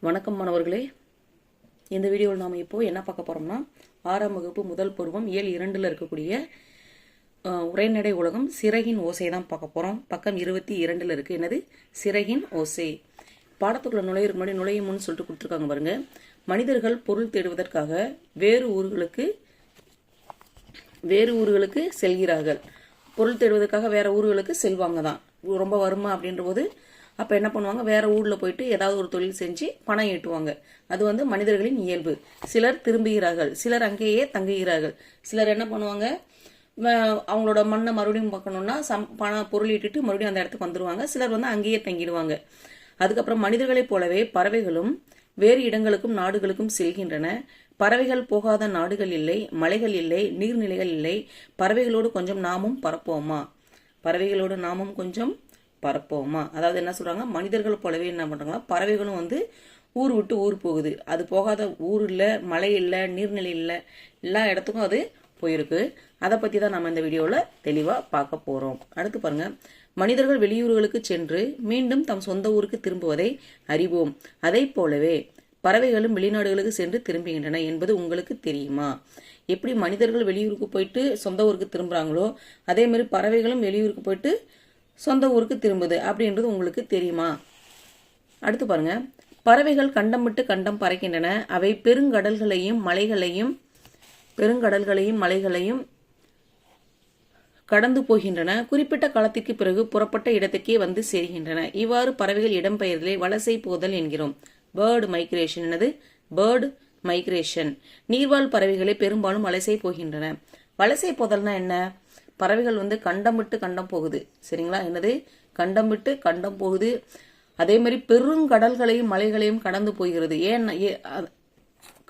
வணக்கம் மாணவர்களே. இந்த வீடியோவில் நாம் இப்போ என்ன பார்க்க போறோம்னா 6ஆம் வகுப்பு முதல் பருவம் இயல் 2ல் இருக்கக்கூடிய உரைநடை உலகம் சிறகின் ஓசை தான் பார்க்க போறோம். பக்கம் 22ல் இருக்கு. என்னது? சிறகின் ஓசை. பாடத்துக்குள்ள நுழையிறதுக்கு முன்னாடி நுழையும் முன்னு சொல்லிட்டு கொடுத்துருக்காங்க பாருங்க. மனிதர்கள் பொருள் தேடுவதற்காக வேறு ஊர்களுக்கு செல்கிறார்கள். பொருள் தேடுவதற்காக வேற ஊர்களுக்கு செல்வாங்க தான். ரொம்ப வருமா அப்படின்ற போது அப்போ என்ன பண்ணுவாங்க, வேற ஊரில் போயிட்டு ஏதாவது ஒரு தொழில் செஞ்சு பணம் ஈட்டுவாங்க. அது வந்து மனிதர்களின் இயல்பு. சிலர் திரும்புகிறார்கள், சிலர் அங்கேயே தங்குகிறார்கள். சிலர் என்ன பண்ணுவாங்க, அவங்களோட மண்ணை மறுபடியும் பார்க்கணும்னா பொருள் ஈட்டுட்டு மறுபடியும் அந்த இடத்துக்கு வந்துருவாங்க. சிலர் வந்து அங்கேயே தங்கிடுவாங்க. அதுக்கப்புறம் மனிதர்களைப் போலவே பறவைகளும் வேறு இடங்களுக்கும் நாடுகளுக்கும் செல்கின்றன. பறவைகள் போகாத நாடுகள் இல்லை, மலைகள் இல்லை, நீர்நிலைகள் இல்லை. பறவைகளோடு கொஞ்சம் நாமும் பறப்போமா. அதாவது என்ன சொல்றாங்க, மனிதர்கள் போலவே என்ன பண்றாங்களா, பறவைகளும் வந்து ஊர் விட்டு ஊர் போகுது. அது போகாத ஊர் இல்லை, மலை இல்லை, நீர்நிலை இல்லை, எல்லா இடத்துக்கும் அது போயிருக்கு. அதை பத்தி தான் நம்ம இந்த வீடியோவில் தெளிவா பார்க்க போறோம். அடுத்து பாருங்க, மனிதர்கள் வெளியூர்களுக்கு சென்று மீண்டும் தம் சொந்த ஊருக்கு திரும்புவதை அறிவோம். அதை போலவே பறவைகளும் வெளிநாடுகளுக்கு சென்று திரும்புகின்றன என்பது உங்களுக்கு தெரியுமா? எப்படி மனிதர்கள் வெளியூருக்கு போயிட்டு சொந்த ஊருக்கு திரும்புறாங்களோ அதே மாதிரி பறவைகளும் வெளியூருக்கு போயிட்டு சொந்த ஊருக்கு திரும்புது அப்படின்றது உங்களுக்கு தெரியுமா? அடுத்து பாருங்க, பறவைகள் கண்டம் விட்டு கண்டம் பறக்கின்றன. அவை பெருங்கடல்களையும் மலைகளையும் கடந்து போகின்றன. குறிப்பிட்ட காலத்திற்கு பிறகு புறப்பட்ட இடத்துக்கே வந்து சேர்கின்றன. இவ்வாறு பறவைகள் இடம்பெயர்தலை வலசை போதல் என்கிறோம். Bird migration. என்னது? Bird migration. நீர்வாழ் பறவைகளை பெரும்பாலும் வலசை போகின்றன. வலசை போதல்னா என்ன? பறவைகள் வந்து கண்டம் விட்டு கண்டம் போகுது. சரிங்களா? என்னது? கண்டம் விட்டு கண்டம் போகுது. அதே மாதிரி பெருங்கடல்களையும் மலைகளையும் கடந்து போகிறது.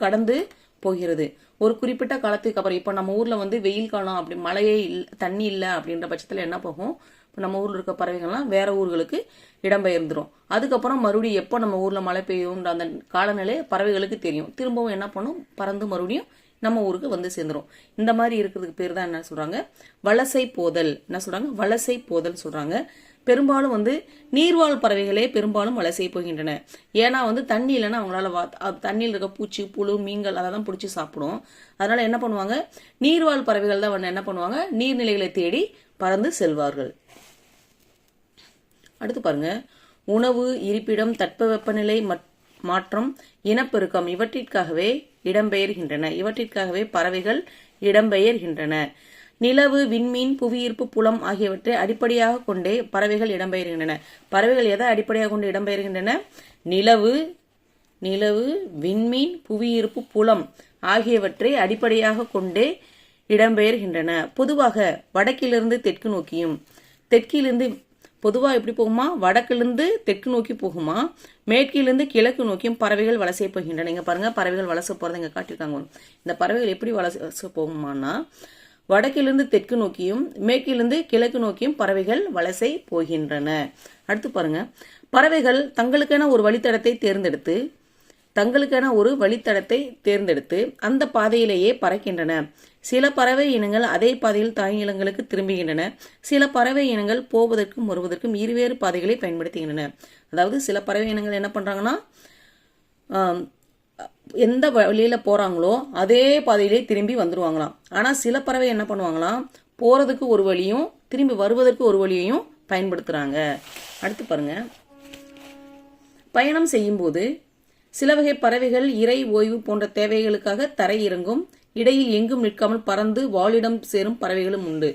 கடந்து போகிறது ஒரு குறிப்பிட்ட காலத்துக்கு அப்புறம். இப்ப நம்ம ஊர்ல வந்து வெயில் காலம், அப்படி மழையே தண்ணி இல்லை அப்படின்ற பட்சத்துல என்ன போகும், நம்ம ஊர்ல இருக்க பறவைகள்லாம் வேற ஊர்களுக்கு இடம்பெயர்ந்துரும். அதுக்கப்புறம் மறுபடியும் எப்போ நம்ம ஊர்ல மழை பெய்யும்ன்ற அந்த காலநிலை பறவைகளுக்கு தெரியும். திரும்பவும் என்ன பண்ணும், பறந்து மறுபடியும் நம்ம ஊருக்கு வந்து சேர்ந்துரும். இந்த மாதிரி இருக்கிறதுக்கு பேர் தான் என்ன சொல்றாங்க, வலசை போதல். என்ன சொல்றாங்க? வலசை போதல் சொல்றாங்க. பெரும்பாலும் வந்து நீர்வாழ் பறவைகளே பெரும்பாலும் வலசை போகின்றன. ஏன்னா வந்து தண்ணி இல்லைன்னா அவங்களால தண்ணியில் இருக்க பூச்சி, புழு, மீன்கள் அதெல்லாம் பிடிச்சி சாப்பிடும். அதனால என்ன பண்ணுவாங்க, நீர்வாழ் பறவைகள் தான் என்ன பண்ணுவாங்க, நீர்நிலைகளை தேடி பறந்து செல்வார்கள். அடுத்து பாருங்க, உணவு, இருப்பிடம், தட்பவெப்பநிலை மாற்றம், இனப்பெருக்கம் இவற்றிற்காகவே பறவைகள் இடம்பெயர்கின்றன. நிலவு, விண்மீன், புவியீர்ப்பு புலம் ஆகியவற்றை அடிப்படையாக கொண்டே பறவைகள் இடம்பெயர்கின்றன. பறவைகள் எதை அடிப்படையாக கொண்டு இடம்பெயர்கின்றன? நிலவு, விண்மீன், புவியீர்ப்பு புலம் ஆகியவற்றை அடிப்படையாக கொண்டே இடம்பெயர்கின்றன. பொதுவாக வடக்கிலிருந்து தெற்கு நோக்கியும், தெற்கிலிருந்து பொதுவாக எப்படி போகுமா, வடக்கிலிருந்து தெற்கு நோக்கி போகுமா, மேற்கிலிருந்து கிழக்கு நோக்கியும் பறவைகள் வலசை போகின்றன. இங்க பாருங்க, பறவைகள் வலசை போறதை இங்க காட்டியிருக்காங்க. இந்த பறவைகள் எப்படி வலசை போகுமானா, வடக்கிலிருந்து தெற்கு நோக்கியும் மேற்கிலிருந்து கிழக்கு நோக்கியும் பறவைகள் வலசை போகின்றன. அடுத்து பாருங்க, பறவைகள் தங்களுக்கென ஒரு வழித்தடத்தை தேர்ந்தெடுத்து அந்த பாதையிலேயே பறக்கின்றன. சில பறவை இனங்கள் அதே பாதையில் தாய் நிலங்களுக்கு திரும்புகின்றன. சில பறவை இனங்கள் போவதற்கும் வருவதற்கும் இருவேறு பாதைகளை பயன்படுத்துகின்றன. அதாவது சில பறவை இனங்கள் என்ன பண்றாங்கன்னா, எந்த வழியில போறாங்களோ அதே பாதையிலே திரும்பி வந்துருவாங்களாம். ஆனா சில பறவை என்ன பண்ணுவாங்களாம், போறதுக்கு ஒரு வழியும் திரும்பி வருவதற்கு ஒரு வழியையும் பயன்படுத்துறாங்க. அடுத்து பாருங்க, பயணம் செய்யும் போது சில வகை பறவைகள் இறை, ஓய்வு போன்ற தேவைகளுக்காக தரை இறங்கும். இடையில் எங்கும் நிற்காமல் பறந்து வாழிடம் சேரும் பறவைகளும் உண்டு.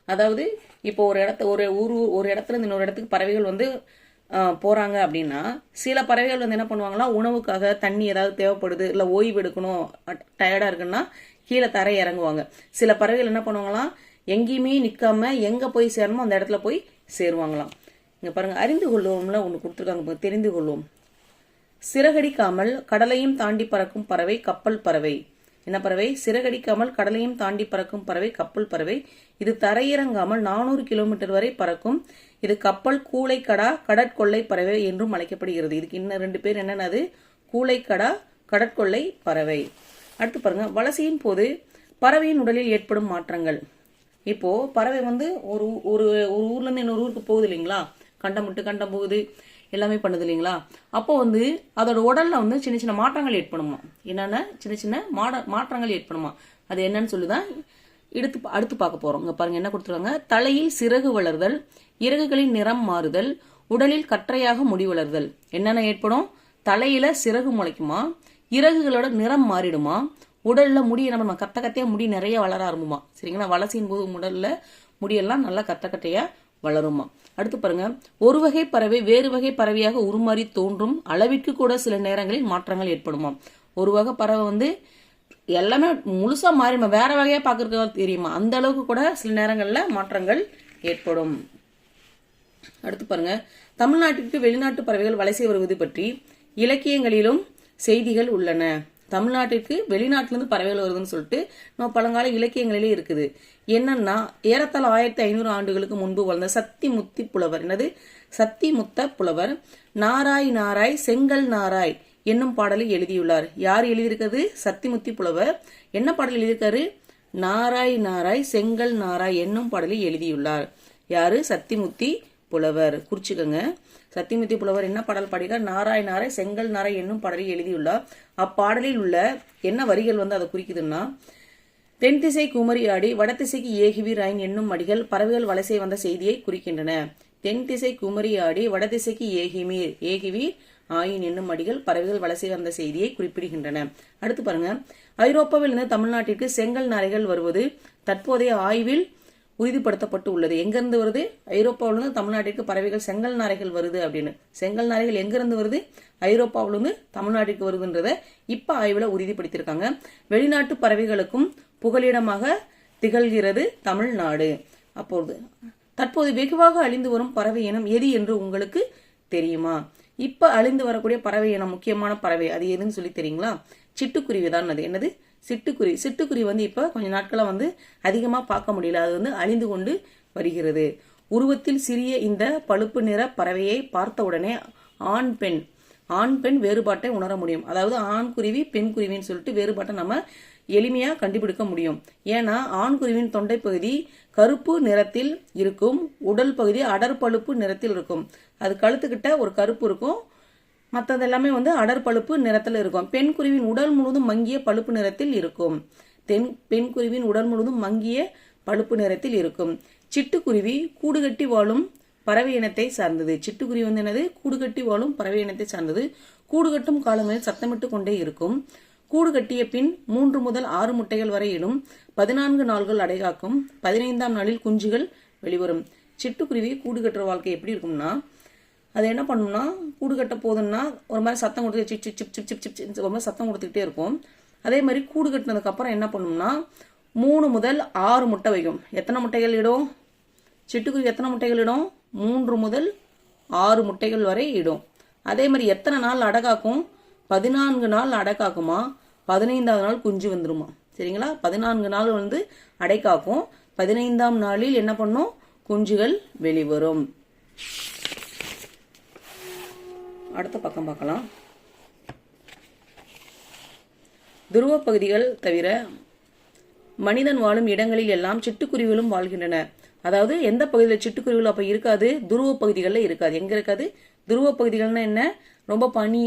அதாவது இப்போ ஒரு இடத்துல இருந்து இன்னொரு இடத்துக்கு பறவைகள் வந்து போறாங்க அப்படின்னா, சில பறவைகள் வந்து என்ன பண்ணுவாங்களா, உணவுக்காக தண்ணி ஏதாவது தேவைப்படுது, இல்ல ஓய்வு எடுக்கணும், டயர்டா இருக்குன்னா கீழே தரை இறங்குவாங்க. சில பறவைகள் என்ன பண்ணுவாங்களாம், எங்கேயுமே நிக்காம எங்க போய் சேரணுமோ அந்த இடத்துல போய் சேருவாங்களாம். இங்க பாருங்க, அறிந்து கொள்வோம்ல ஒண்ணு கொடுத்துருக்காங்க, தெரிந்து கொள்வோம். சிறகடிக்காமல் கடலையும் தாண்டி பறக்கும் பறவை கப்பல் பறவை. என்ன பறவை? சிறகடிக்காமல் கடலையும் தாண்டி பறக்கும் பறவை கப்பல் பறவை. இது தரையிறங்காமல் 400 கிலோமீட்டர் வரை பறக்கும். இது கப்பல் கூளைக்கடா கடற்கொள்ளை பறவை என்றும் அழைக்கப்படுகிறது. இதுக்கு இன்னும் 2 பேர். என்னென்னது? கூளைக்கடா, கடற்கொள்ளை பறவை. அடுத்து பாருங்க, வலசையின் போது பறவையின் உடலில் ஏற்படும் மாற்றங்கள். இப்போ பறவை வந்து ஒரு ஊர்ல இருந்து இன்னொரு ஊருக்கு போகுது இல்லைங்களா, கண்டம் விட்டு கண்டம் போகுது. எல்லாமே பண்ணுது இல்லைங்களா. அப்போ வந்து அதோட உடல்ல வந்து சின்ன சின்ன மாற்றங்கள் ஏற்படுமா. என்னென்ன சின்ன சின்ன மாற்றங்கள் ஏற்படுமா. அது என்னன்னு சொல்லிதான் அடுத்து பார்க்க போறோம். இங்க பாருங்க என்ன கொடுத்துருக்காங்க. தலையில் சிறகு வளர்தல், இறகுகளின் நிறம் மாறுதல், உடலில் கற்றையாக முடி வளர்தல். என்னென்ன ஏற்படும். தலையில சிறகு முளைக்குமா, இறகுகளோட நிறம் மாறிடுமா, உடல்ல முடி நம்ம கத்த கத்தையா முடி நிறைய வளர ஆரம்புமா. சரிங்களா. வளர்ச்சியின் போது உடல்ல முடியெல்லாம் நல்லா கத்த கட்டையா வளருமா. அடுத்து பாருங்க. ஒரு வகை பறவை வேறு வகை பறவையாக உருமாறி தோன்றும் அளவிற்கு கூட சில நேரங்களில் மாற்றங்கள் ஏற்படுமா. ஒரு வகை பறவை வந்து எல்லாமே முழுசா மாறிமா, வேற வகையா பாக்குறதுக்கு தெரியுமா, அந்த அளவுக்கு கூட சில நேரங்கள்ல மாற்றங்கள் ஏற்படும். அடுத்து பாருங்க. தமிழ்நாட்டிற்கு வெளிநாட்டு பறவைகள் வலசை வருவது பற்றி இலக்கியங்களிலும் செய்திகள் உள்ளன. தமிழ்நாட்டிற்கு வெளிநாட்டிலிருந்து பறவைகள் வருதுன்னு சொல்லிட்டு நம்ம பழங்கால இலக்கியங்களிலே இருக்குது. என்னன்னா ஏறத்தாழ 1500 ஆண்டுகளுக்கு முன்பு வாழ்ந்த சத்திமுத்தி புலவர், என்னது சத்திமுத்த புலவர் நாராய் நாராய் செங்கல் நாராய் என்னும் பாடலை எழுதியுள்ளார். யார் எழுதியிருக்கிறது. சத்திமுத்தி புலவர். என்ன பாடல் எழுதியிருக்காரு. நாராய் நாராய் செங்கல் நாராய் என்னும் பாடலை எழுதியுள்ளார். யாரு. சத்திமுத்தி புலவர். குறிச்சுக்கங்க. சத்திமுத்தி புலவர் என்ன பாடல் பாடினார். நாராய் நாராய் செங்கல் நாராய் என்னும் பாடலை எழுதியுள்ளார். அப்பாடலில் உள்ள என்ன வரிகள் வந்து அதை குறிக்குதுன்னா, தென்திசை குமரி ஆடி வடதிசைக்கு ஏகிவீர் ஆயின் என்னும் அடிகள் பறவைகள் வலசை வந்த செய்தியை குறிக்கின்றன. தென்திசை குமரி ஆடி வடதிசைக்கு ஏகிவீர் ஆயின் என்னும் அடிகள் பறவைகள் வலசை வந்த செய்தியை குறிப்பிடுகின்றன. அடுத்து பாருங்க. ஐரோப்பாவில் இருந்து தமிழ்நாட்டிற்கு செங்கல் நாரைகள் வருவது தற்போதைய ஆய்வில் உறுதிப்படுத்தப்பட்டு உள்ளது. எங்கிருந்து வருது. ஐரோப்பாவிலிருந்து தமிழ்நாட்டிற்கு பறவைகள் செங்கல் நாரைகள் வருது அப்படின்னு. செங்கல் நாரைகள் எங்கிருந்து வருது. ஐரோப்பாவிலிருந்து தமிழ்நாட்டிற்கு வருதுன்றத இப்ப ஆய்வுல உறுதிப்படுத்தியிருக்காங்க. வெளிநாட்டு பறவைகளுக்கும் புகலிடமாக திகழ்கிறது தமிழ்நாடு. அப்போது தற்போது வெகுவாக அழிந்து வரும் பறவை இனம் எது என்று உங்களுக்கு தெரியுமா. இப்ப அழிந்து வரக்கூடிய பறவை இனம், முக்கியமான பறவை அது எதுன்னு சொல்லி தெரியுங்களா. சிட்டுக்குருவி தான். அது என்னது. சிட்டுக்குருவி. சிட்டுக்குருவி வந்து இப்ப கொஞ்ச நாட்களா வந்து அதிகமா பார்க்க முடியல. அது வந்து அழிந்து கொண்டு வருகிறது. உருவத்தில் சிறிய இந்த பழுப்பு நிற பறவையை பார்த்த உடனே ஆண் பெண் வேறுபாட்டை உணர முடியும். அதாவது ஆண் குருவி பெண் குருவின்னு சொல்லிட்டு வேறுபாட்டை நம்ம எளிமையா கண்டுபிடிக்க முடியும். ஏன்னா ஆண் குருவின் தொண்டை பகுதி கருப்பு நிறத்தில் இருக்கும், உடல் பகுதி அடற்பழுப்பு நிறத்தில் இருக்கும். அது கழுத்துக்கிட்ட ஒரு கருப்பு இருக்கும், மற்றது எல்லாமே வந்து அடற்பழுப்பு நிறத்தில் இருக்கும். பெண் குருவின் உடல் முழுவதும் மங்கிய பழுப்பு நிறத்தில் இருக்கும். பெண் குருவின் உடல் முழுவதும் மங்கிய பழுப்பு நிறத்தில் இருக்கும். சிட்டுக்குருவி கூடுகட்டி வாழும் பறவை இனத்தை சார்ந்தது. சிட்டுக்குருவி வந்து என்னது. கூடுகட்டி வாழும் பறவை இனத்தை சார்ந்தது. கூடுகட்டும் காலங்களில் சத்தமிட்டு கொண்டே இருக்கும். கூடு கட்டிய பின் 3 முதல் 6 முட்டைகள் வரை இடும். 14 நாள்கள் அடைகாக்கும். 15ஆம் நாளில் குஞ்சுகள் வெளிவரும். சிட்டுக்குருவி கூடு கட்டுற வாழ்க்கை எப்படி இருக்கும்னா, அது என்ன பண்ணும்னா கூடு கட்ட போதுன்னா ஒரு மாதிரி சத்தம் கொடுத்து chip chip chip chip chip chip ஒரு மாதிரி சத்தம் கொடுத்துக்கிட்டே இருக்கும். அதே மாதிரி கூடு கட்டினதுக்கு அப்புறம் என்ன பண்ணும்னா 3 முதல் 6 முட்டை வைக்கும். எத்தனை முட்டைகள் இடும். சிட்டுக்குருவி எத்தனை முட்டைகள் இடும். 3 முதல் 6 முட்டைகள் வரை இடும். அதே மாதிரி எத்தனை நாள் அடகாக்கும். 14 நாள் அடைக்காக்குமா. 15ஆவது நாள் குஞ்சு வந்துருமா. சரிங்களா. 14 நாள் வந்து அடைக்காக்கும். 15ஆம் நாளில் என்ன பண்ணும். குஞ்சுகள் வெளிவரும். அடுத்த பக்கம் பார்க்கலாம். துருவ பகுதிகள் தவிர மனிதன் வாழும் இடங்களில் எல்லாம் சிட்டுக்குருவிகளும் வாழ்கின்றன. அதாவது எந்த பகுதியில் சிட்டுக்குருவிகள் அப்ப இருக்காது. துருவ பகுதிகளில் இருக்காது. எங்க இருக்காது. துருவ பகுதிகள்னா என்ன. ரொம்ப பனி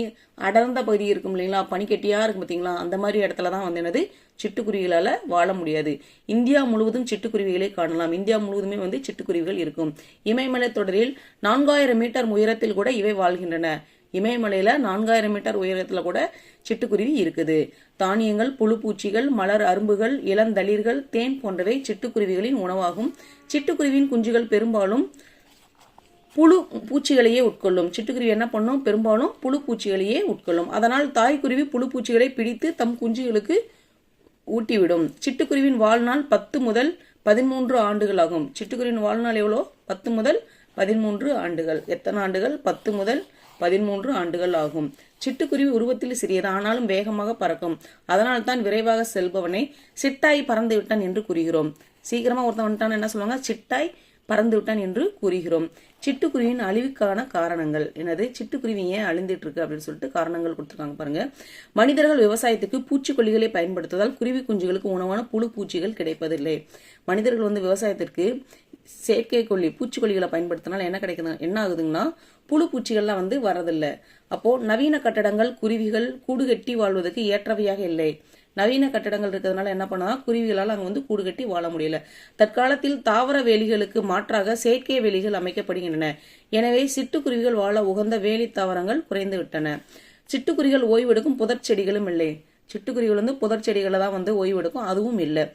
அடர்ந்த பகுதி இருக்கும் இல்லைங்களா. பனிக்கட்டியா இருக்கும் பார்த்தீங்களா. அந்த மாதிரி இடத்துலதான் வந்து என்னது சிட்டுக்குருவிகளால வாழ முடியாது. இந்தியா முழுவதும் சிட்டுக்குருவிகளை காணலாம். இந்தியா முழுவதுமே வந்து சிட்டுக்குருவிகள் இருக்கும். இமயமலை தொடரில் 4000 மீட்டர் உயரத்தில் கூட இவை வாழ்கின்றன. இமயமலையில 4000 மீட்டர் உயரத்துல கூட சிட்டுக்குருவி இருக்குது. தானியங்கள், புழு பூச்சிகள், மலர் அரும்புகள், இளந்தளிர்கள், தேன் போன்றவை சிட்டுக்குருவிகளின் உணவாகும். சிட்டுக்குருவியின் குஞ்சுகள் பெரும்பாலும் புழு பூச்சிகளையே உட்கொள்ளும். சிட்டுக்குருவி என்ன பண்ணும். பெரும்பாலும் புழு பூச்சிகளையே உட்கொள்ளும். அதனால் தாய்க்குருவி புழு பூச்சிகளை பிடித்து தம் குஞ்சுகளுக்கு ஊட்டிவிடும். சிட்டுக்குருவின் வாழ்நாள் 10 முதல் 13 ஆண்டுகள் ஆகும். சிட்டுக்குருவின் வாழ்நாள் எவ்வளோ. 10 முதல் 13 ஆண்டுகள். எத்தனை ஆண்டுகள். 10 முதல் 13 ஆண்டுகள் ஆகும். சிட்டுக்குருவி உருவத்தில் சிறியது, ஆனாலும் வேகமாக பறக்கும். அதனால் தான் விரைவாக செல்பவனை சிட்டாய் பறந்து விட்டான் என்று கூறுகிறோம். சீக்கிரமா ஒருத்தன் வந்துட்டான் என்ன சொல்லுவாங்க. சிட்டாய் பறந்து விட்டான் என்று கூறுகிறோம். சிட்டுக்குருவியின் அழிவுக்கான காரணங்கள் என்னது. சிட்டுக்குருவி ஏன் அழிந்துட்டு இருக்கு அப்படின்னு சொல்லிட்டு காரணங்கள் கொடுத்துருக்காங்க பாருங்க. மனிதர்கள் விவசாயத்துக்கு பூச்சிக்கொல்லிகளை பயன்படுத்துவதால் குருவி குஞ்சுகளுக்கு உணவான புழு பூச்சிகள் கிடைப்பதில்லை. மனிதர்கள் வந்து விவசாயத்திற்கு செயற்கைக்கொல்லி பூச்சிக்கொல்லிகளை பயன்படுத்தினால என்ன கிடைக்குது, என்ன ஆகுதுங்கன்னா புழு பூச்சிகள்லாம் வந்து வரதில்லை. அப்போ நவீன கட்டடங்கள் குருவிகள் கூடு கட்டி வாழ்வதற்கு ஏற்றவையாக இல்லை. நவீன கட்டடங்கள் இருக்கிறதுனால என்ன பண்ணா குருவிகளால் அங்கே வந்து கூடு கட்டி வாழ முடியல. தற்காலத்தில் தாவர வேலிகளுக்கு மாற்றாக செயற்கை வேலிகள் அமைக்கப்படுகின்றன. எனவே சிட்டுக்குருவிகள் வாழ உகந்த வேலி தாவரங்கள் குறைந்து விட்டன. சிட்டுக்குருவிகள் ஓய்வெடுக்கும் புதர் செடிகளும் இல்லை. சிட்டுக்குருவிகள் வந்து புதர் செடிகளை தான் வந்து ஓய்வெடுக்கும், அதுவும் இல்லை.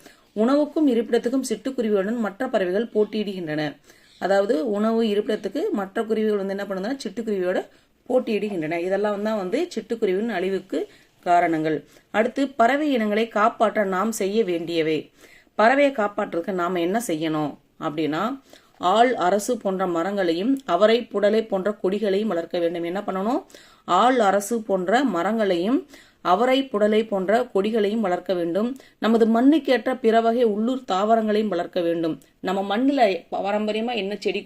உணவுக்கும் இருப்பிடத்துக்கும் சிட்டுக்குருவிகளுடன் மற்ற பறவைகள் போட்டியிடுகின்றன. அதாவது உணவு இருப்பிடத்துக்கு மற்ற குருவிகள் வந்து என்ன பண்ணுதுன்னா சிட்டுக்குருவியோட போட்டியிடுகின்றன. இதெல்லாம் தான் வந்து சிட்டுக்குருவியின் அழிவுக்கு காரணங்கள். அடுத்து பறவை இனங்களை காப்பாற்ற நாம் செய்ய வேண்டியவை. பறவையை காப்பாற்றுறதுக்கு நாம என்ன செய்யணும் அப்படின்னா, ஆள் அரசு போன்ற மரங்களையும் அவரை புடலை போன்ற கொடிகளையும் வளர்க்க வேண்டும். என்ன பண்ணணும், ஆள் அரசு போன்ற மரங்களையும் அவரை புடலை போன்ற கொடிகளையும் வளர்க்க வேண்டும். நமது மண்ணுக்கேற்ற பிற வகை உள்ளூர் தாவரங்களையும் வளர்க்க வேண்டும். நம்ம மண்ணில் பாரம்பரியமா என்ன செடி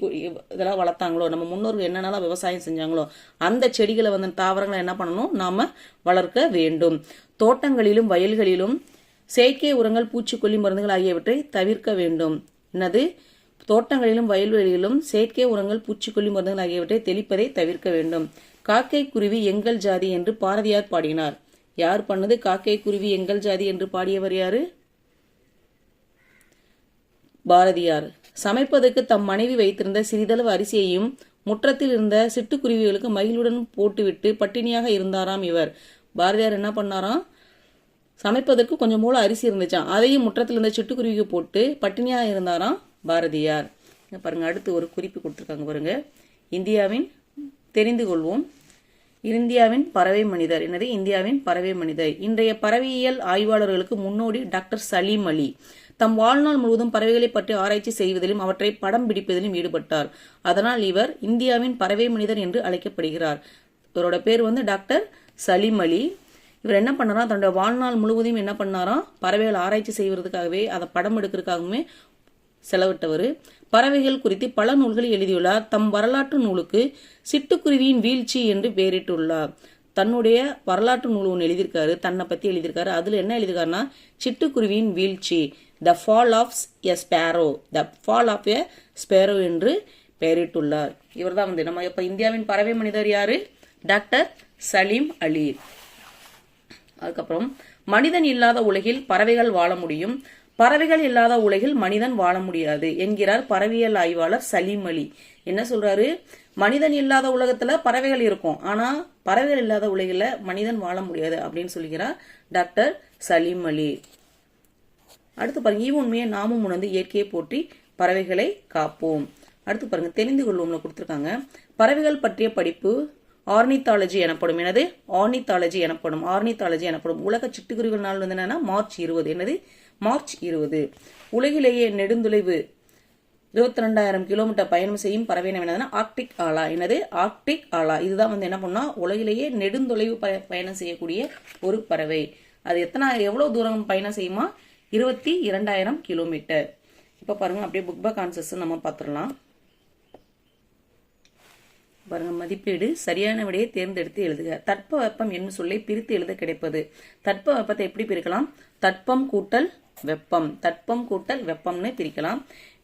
இதெல்லாம் வளர்த்தாங்களோ, நம்ம முன்னோர்கள் என்னென்னலாம் விவசாயம் செஞ்சாங்களோ அந்த செடிகளை வந்து தாவரங்களை என்ன பண்ணணும், நாம வளர்க்க வேண்டும். தோட்டங்களிலும் வயல்களிலும் செயற்கை உரங்கள் பூச்சிக்கொல்லி மருந்துகள் ஆகியவற்றை தவிர்க்க வேண்டும். என்னது, தோட்டங்களிலும் வயல்வெளியிலும் செயற்கை உரங்கள் பூச்சிக்கொல்லி மருந்துகள் ஆகியவற்றை தெளிப்பதை தவிர்க்க வேண்டும். காக்கை குருவி எங்கள் ஜாதி என்று பாரதியார் பாடினார். யார் பண்ணது, காக்கை குருவி எங்கள் ஜாதி என்று பாடியவர் யாரு, பாரதியார். சமைப்பதற்கு தம் மனைவி வைத்திருந்த சிறிதளவு அரிசியையும் முற்றத்தில் இருந்த சிட்டுக்குருவிகளுக்கு மகிழுடன் போட்டுவிட்டு பட்டினியாக இருந்தாராம் இவர். பாரதியார் என்ன பண்ணாராம், சமைப்பதற்கு கொஞ்சம் போல அரிசி இருந்துச்சான், அதையும் முற்றத்தில் இருந்த சிட்டுக்குருவிக்கு போட்டு பட்டினியாக இருந்தாராம் பாரதியார். பாருங்க, அடுத்து ஒரு குறிப்பு கொடுத்துருக்காங்க பாருங்க. இந்தியாவின் தெரிந்து கொள்வோம். இந்தியாவின் பறவை மனிதர். என்னது, இந்தியாவின் பறவை மனிதர். இன்றைய பறவையியல் ஆய்வாளர்களுக்கு முன்னோடி டாக்டர் சலீம் அலி. தம் வாழ்நாள் முழுவதும் பறவைகளை பற்றி ஆராய்ச்சி செய்வதிலும் அவற்றை படம் பிடிப்பதிலும் ஈடுபட்டார். அதனால் இவர் இந்தியாவின் பறவை மனிதர் என்று அழைக்கப்படுகிறார். இவரோட பேர் வந்து டாக்டர் சலீம் அலி. இவர் என்ன பண்ணாரா, தன்னுடைய வாழ்நாள் முழுவதும் என்ன பண்ணாராம், பறவைகள் ஆராய்ச்சி செய்வதற்காகவே அதை படம் எடுக்கிறதுக்காகவே செலவிட்டவர். பறவைகள் குறித்து பல நூல்களை எழுதியுள்ளார். தம் வரலாற்று நூலுக்கு சிட்டுக்குருவியின் வீழ்ச்சி என்று பெயரிட்டுள்ளார். தன்னுடைய வரலாற்று நூல் ஒன்று எழுதியிருக்காரு, தன்னை பத்தி எழுதியிருக்காரு. அதுல என்ன எழுதியிருக்காருன்னா, சிட்டுக்குருவியின் வீழ்ச்சி, the fall of a sparrow, the fall of a sparrow என்று பெயரிட்டுள்ளார். இவர் தான் வந்து நம்ம இப்ப இந்தியாவின் பறவை மனிதர் யாரு, டாக்டர் சலீம் அலி. அதுக்கப்புறம், மனிதன் இல்லாத உலகில் பறவைகள் வாழ முடியும், பறவைகள் இல்லாத உலகில் மனிதன் வாழ முடியாது என்கிறார் பறவையியல் ஆய்வாளர் சலீம் அலி. என்ன சொல்றாரு, மனிதன் இல்லாத உலகத்துல பறவைகள் இருக்கும், ஆனா பறவைகள் இல்லாத உலகில மனிதன் வாழ முடியாது அப்படின்னு சொல்கிறார் டாக்டர் சலீம் அலி. அடுத்து பாருங்க, உண்மையை நாமும் உணர்ந்து இயற்கையை போற்றி பறவைகளை காப்போம். அடுத்து பாருங்க, தெரிந்து கொள்வோம்ல கொடுத்திருக்காங்க. பறவைகள் பற்றிய படிப்பு ஆர்னித்தாலஜி எனப்படும். என்னது, ஆர்னித்தாலஜி எனப்படும். ஆர்னித்தாலஜி எனப்படும். உலக சிட்டுக்குருவிகள் நாள் வந்து என்னன்னா மார்ச் 20. என்னது, மார்ச் 20. உலகிலேயே நெடுந்தொலைவு 22,000 கிலோமீட்டர் பயணம் செய்யும் பறவை என்னதுன்னா ஆர்க்டிக் ஆலா. என்னது, ஆர்க்டிக் ஆலா. இதுதான் வந்து என்ன பண்ணா உலகிலேயே நெடுந்தொலைவு பயணம் செய்யக்கூடிய ஒரு பறவை. அது எவ்வளவு தூரம் பயணம் செய்யுமா, 22,000 கிலோமீட்டர். இப்ப பாருங்க, அப்படியே புக் பேக் ஆன்சர்ஸ் நம்ம பார்த்துடலாம். பாருங்க, மதிப்பீடு சரியான விடையை தேர்ந்தெடுத்து எழுதுக. தட்ப வெப்பம் என்னும் சொல்லை பிரித்து எழுத கிடைப்பது. தட்ப வெப்பத்தை எப்படி பிரிக்கலாம், தட்பம் கூட்டல் வெப்பம், தட்பம் கூட்டல் வெப்பம்னு பிரிக்கலாம்.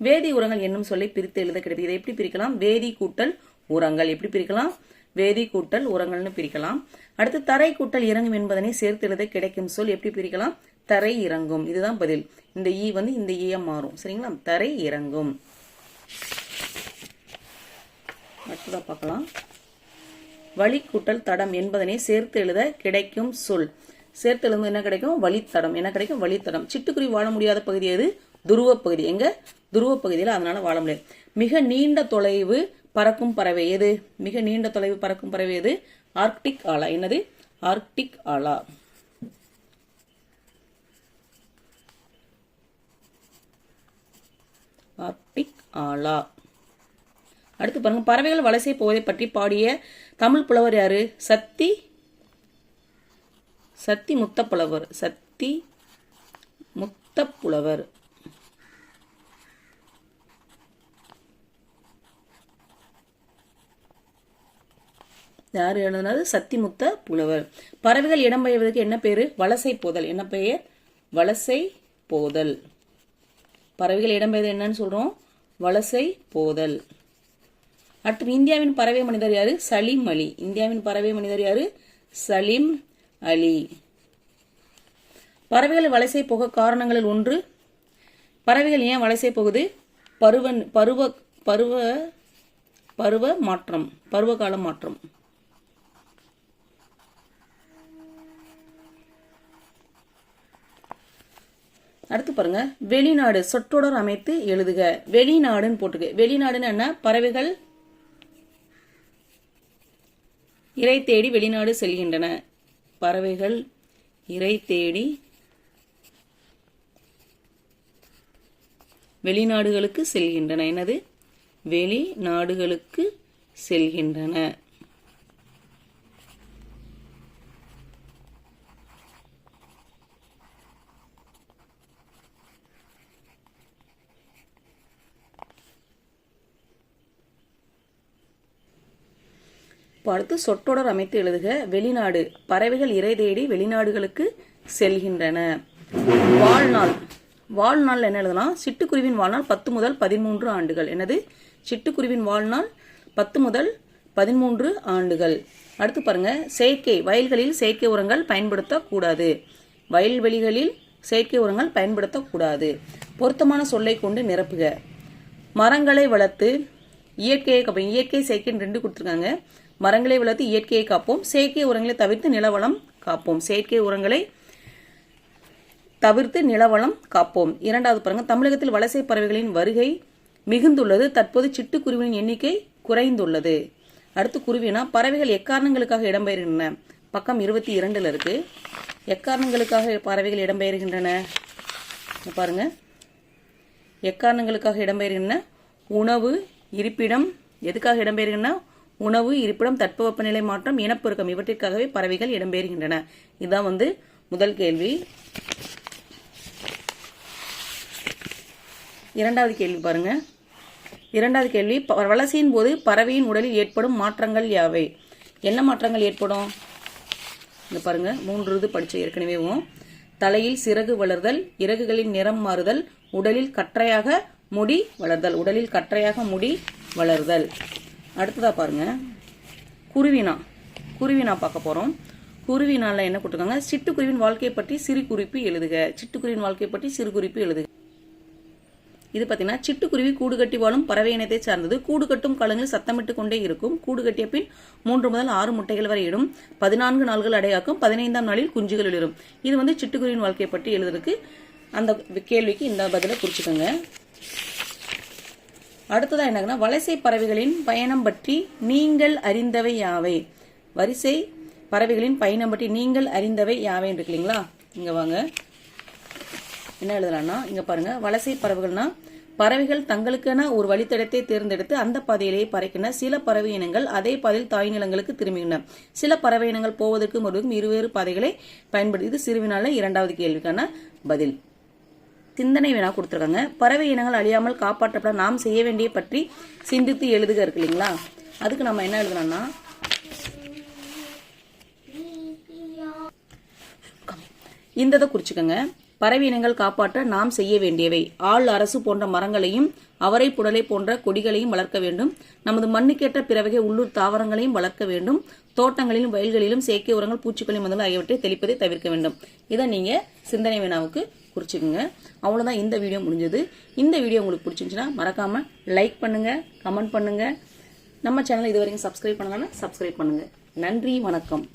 வேதி உரங்கள் என்னும் சொல்லை பிரித்து எழுத கிடைப்பது. இதை எப்படி பிரிக்கலாம், வேதி கூட்டல் உரங்கள். எப்படி பிரிக்கலாம், வேதி கூட்டல் உரங்கள்னு பிரிக்கலாம். அடுத்து, தரை கூட்டல் இறங்கும் என்பதனை சேர்த்து எழுத கிடைக்கும் சொல் எப்படி பிரிக்கலாம், தரை இறங்கும். இதுதான் பதில். இந்த ஈ வந்து இந்த ஈயா மாறும். சரிங்களா, தரை இறங்கும். அடுத்ததா பார்க்கலாம். வழி கூட்டல் தடம் என்பதனை சேர்த்து எழுத கிடைக்கும் சொல். சேர்த்து எழுத என்ன கிடைக்கும், வழித்தடம். என்ன கிடைக்கும், வழித்தடம். சிட்டுக்குருவி வாழ முடியாத பகுதி எது, துருவ பகுதி. எங்க, துருவ பகுதியில், அதனால வாழ முடியாது. மிக நீண்ட தொலைவு பறக்கும் பறவை எது, மிக நீண்ட தொலைவு பறக்கும் பறவை எது, ஆர்க்டிக் ஆலா. என்னது, ஆர்க்டிக் ஆலா. ஆர்க்டிக் ஆலா. அடுத்து பாருங்க, பறவைகள் வலசை போவதை பற்றி பாடிய தமிழ் புலவர் யாரு, சத்தி முத்தப்புலவர். சத்தி முத்தப்புலவர். யாரு எழுதினது, சத்திமுத்த புலவர். பறவைகள் இடம்பெயர்வதற்கு என்ன பேரு, வலசை போதல். என்ன பெயர், வலசை போதல். பறவைகள் இடம்பெயர்வது என்னன்னு சொல்றோம், வலசை போதல். அடுத்து இந்தியாவின் பறவை மனிதர் யாரு? சலீம் அலி. இந்தியாவின் பறவை மனிதர் யாரு? சலீம் அலி. பறவைகள் வலசை போக காரணங்களில் ஒன்று, பறவைகள் ஏன் வலசை போகுது? பருவ மாற்றம், பருவகால மாற்றம். அடுத்து பாருங்க, வெளிநாடு சொற்றொடர் அமைத்து எழுதுக. வெளிநாடுன்னு போட்டுக்க. வெளிநாடுன்னு என்ன? பறவைகள் இரை தேடி வெளிநாடு செல்கின்றன. பறவைகள் இரை தேடி வெளிநாடுகளுக்கு செல்கின்றன. என்னது? வெளிநாடுகளுக்கு செல்கின்றன. அடுத்து சொற்றொடர் அமைத்து எழுதுக. வெளிநாடு பறவைகள் இரை தேடி வெளிநாடுகளுக்கு செல்கின்றன. வாழ்நாள், வாழ்நாள் என்ன எழுதலாம்? சிட்டுக்குருவின் வாழ்நாள் 10 முதல் 13 ஆண்டுகள். என்னது? சிட்டுக்குருவின் வாழ்நாள் 10 முதல் 13 ஆண்டுகள். அடுத்து பாருங்க, செயற்கை வயல்களில் செயற்கை உரங்கள் பயன்படுத்தக்கூடாது. வயல்வெளிகளில் செயற்கை உரங்கள் பயன்படுத்தக்கூடாது. பொருத்தமான சொல்லை கொண்டு நிரப்புக. மரங்களை வளர்த்து இயற்கையை காப்போம். இயற்கை செயற்கைன்னு 2 கொடுத்துருக்காங்க. மரங்களை வளர்த்து இயற்கையை காப்போம், செயற்கை உரங்களை தவிர்த்து நிலவளம் காப்போம். செயற்கை உரங்களை தவிர்த்து நிலவளம் காப்போம். இரண்டாவது பாருங்க, தமிழகத்தில் வலசை பறவைகளின் வருகை மிகுந்துள்ளது. தற்போது சிட்டுக்குருவியின் எண்ணிக்கை குறைந்துள்ளது. அடுத்து குருவினா பறவைகள் எக்காரணங்களுக்காக இடம்பெயர்கின்றன. பக்கம் 22 இருக்கு. எக்காரணங்களுக்காக பறவைகள் இடம்பெயர்கின்றன பாருங்க. எக்காரணங்களுக்காக இடம்பெயர்கின்றன. உணவு, இருப்பிடம். எதுக்காக இடம்பெயர்கின்றன? உணவு, இருப்பிடம், தட்பவெப்பநிலை மாற்றம், இனப்பெருக்கம், இவற்றிற்காகவே பறவைகள் இடம்பெயர்கின்றன. இதுதான் முதல் கேள்வி. இரண்டாவது கேள்வி பாருங்க. இரண்டாவது கேள்வி, வலசையின் போது பறவையின் உடலில் ஏற்படும் மாற்றங்கள் யாவை? என்ன மாற்றங்கள் ஏற்படும்? இந்த பாருங்க, 3 இது படிச்ச ஏற்கனவேவும். தலையில் சிறகு வளர்தல், இறகுகளின் நிறம் மாறுதல், உடலில் கற்றையாக முடி வளர்தல். உடலில் கற்றையாக முடி வளர்தல். அடுத்ததா பாருங்க, குருவினா பார்க்க போறோம். குருவினால என்ன கொடுத்துருக்காங்க? சிட்டுக்குருவின் வாழ்க்கையை பற்றி சிறு குறிப்பு எழுதுக. சிட்டுக்குருவின் வாழ்க்கையை பற்றி சிறு குறிப்பு எழுதுக. இது பார்த்தீங்கன்னா, சிட்டுக்குருவி கூடு கட்டி வாழும் பறவை இனத்தை சார்ந்தது. கூடு கட்டும் காலங்களில் சத்தமிட்டு கொண்டே இருக்கும். கூடு கட்டிய பின் 3 முதல் 6 முட்டைகள் வரை இடும். 14 நாள்கள் அடையாக்கும். 15ஆம் நாளில் குஞ்சுகள் எழும். இது சிட்டுக்குருவின் வாழ்க்கையை பற்றி எழுதுறதுக்கு அந்த கேள்விக்கு இந்த பதிலை குறிச்சுக்கோங்க. அடுத்ததா என்னன்னா, வலசை பறவைகளின் பயணம் பற்றி நீங்கள் அறிந்தவை யாவை? வரிசை பறவைகளின் பயணம் பற்றி நீங்கள் அறிந்தவை யாவை இருக்கு இல்லைங்களா? இங்க வாங்க, என்ன எழுதலாம்னா, இங்க பாருங்க, வலசை பறவைகள்னா பறவைகள் தங்களுக்கென ஒரு வழித்தடத்தை தேர்ந்தெடுத்து அந்த பாதையிலேயே பறக்கின. சில பறவை இனங்கள் அதே பாதையில் தாய் நிலங்களுக்கு திரும்பின. சில பறவை இனங்கள் போவதற்கும் வருவதற்கும் இருவேறு பாதைகளை பயன்படுத்தி. இது சிறுவினால இரண்டாவது கேள்விக்கான பதில். சிந்தனை வினா கொடுத்துருக்காங்க. பறவை இனங்கள் அழியாமல் காப்பாற்றப்பட நாம் செய்ய வேண்டிய பற்றி சிந்தித்து எழுதுக இருக்கு இல்லைங்களா? அதுக்கு நம்ம என்ன எழுதலாம்னா, இந்த குறிச்சுக்கோங்க. பறவை இனங்கள் காப்பாற்ற நாம் செய்ய வேண்டியவை: ஆள் அரசு போன்ற மரங்களையும் அவரை புடலை போன்ற கொடிகளையும் வளர்க்க வேண்டும். நமது மண்ணுக்கேற்ற பிறவகை உள்ளூர் தாவரங்களையும் வளர்க்க வேண்டும். தோட்டங்களிலும் வயல்களிலும் செயற்கை உரங்கள், பூச்சிக்கொல்லி மருந்து ஆகியவற்றை தெளிப்பதை தவிர்க்க வேண்டும். இதை நீங்க சிந்தனை வினாவுக்கு குறிச்சுக்குங்க. அவ்வளவுதான், இந்த வீடியோ முடிஞ்சது. இந்த வீடியோ உங்களுக்கு பிடிச்சிருந்துச்சுன்னா மறக்காம லைக் பண்ணுங்க, கமெண்ட் பண்ணுங்க. நம்ம சேனல் இது வரைக்கும் சப்ஸ்கிரைப் பண்ணலன்னா சப்ஸ்கிரைப் பண்ணுங்க. நன்றி, வணக்கம்.